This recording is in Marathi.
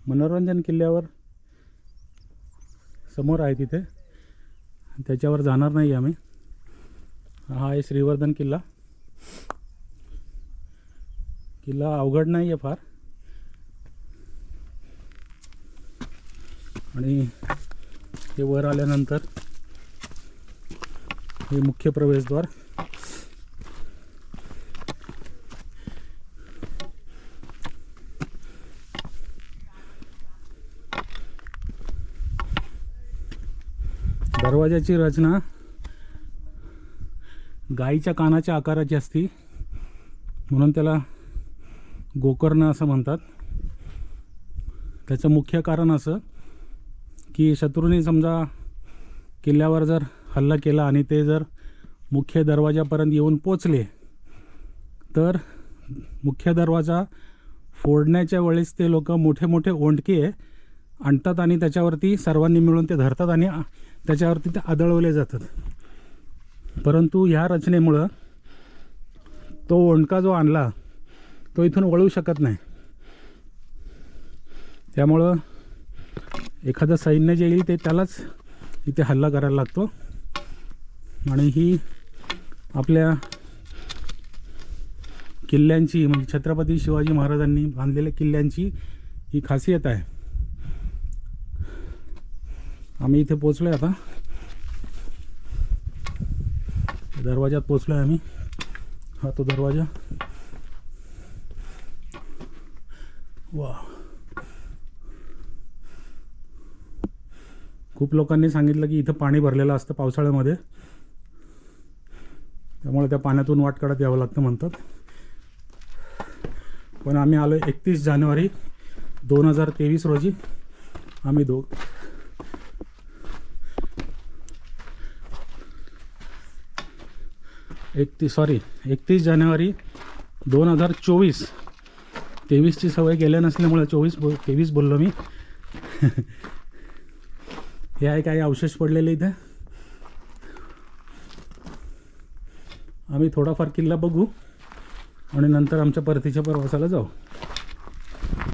मनोरंजन किल्ल्यावर समोर आहे तिथे, त्याच्यावर जाणार नाही आम्ही. हा आहे श्रीवर्धन किल्ला. किल्ला अवघड नाही आहे फार. आणि हे वर आल्यानंतर हे मुख्य प्रवेशद्वार. दरवाजाची रचना गाईच्या कानाच्या आकाराची असती, म्हणून त्याला गोकर्ण असं म्हणतात. त्याचं मुख्य कारण असं की शत्रूंनी समजा किल्ल्यावर जर हल्ला केला आणि ते जर मुख्य दरवाजापर्यंत येऊन पोचले तर मुख्य दरवाजा फोडण्याच्या वेळेस ते लोक मोठे मोठे ओंडके आणतात आणि त्याच्यावरती सर्वांनी मिळून ते धरतात आणि त्याच्यावरती ते आदळवले जातात. परंतु ह्या रचनेमुळं तो ओंडका जो आणला तो इथून वळू शकत नाही. त्यामुळं एखादं सैन्य जे येईल ते त्यालाच इथे हल्ला करायला लागतो. आणि ही आपल्या किल्ल्यांची म्हणजे छत्रपती शिवाजी महाराजांनी बांधलेल्या किल्ल्यांची ही खासियत आहे. आम्ही इथे पोचलो आहे. आता दरवाजात पोचलो आहे आम्ही. हा तो दरवाजा. वा, खूप लोकांनी सांगितलं की इथं पाणी भरलेलं असतं पावसाळ्यामध्ये, त्यामुळे त्या पाण्यातून वाट काढत यावं लागतं म्हणतात. पण आम्ही आलो 31 जानेवारी 2023 रोजी. आम्ही 31 जानेवारी 2024. 23ची सवय गेल्या नसल्यामुळे 23 बोललो मी. हे आहे काही अवशेष पडलेले इथे. आम्ही थोडाफार किल्ला बघू आणि नंतर आमच्या परतीच्या प्रवासाला जाऊ.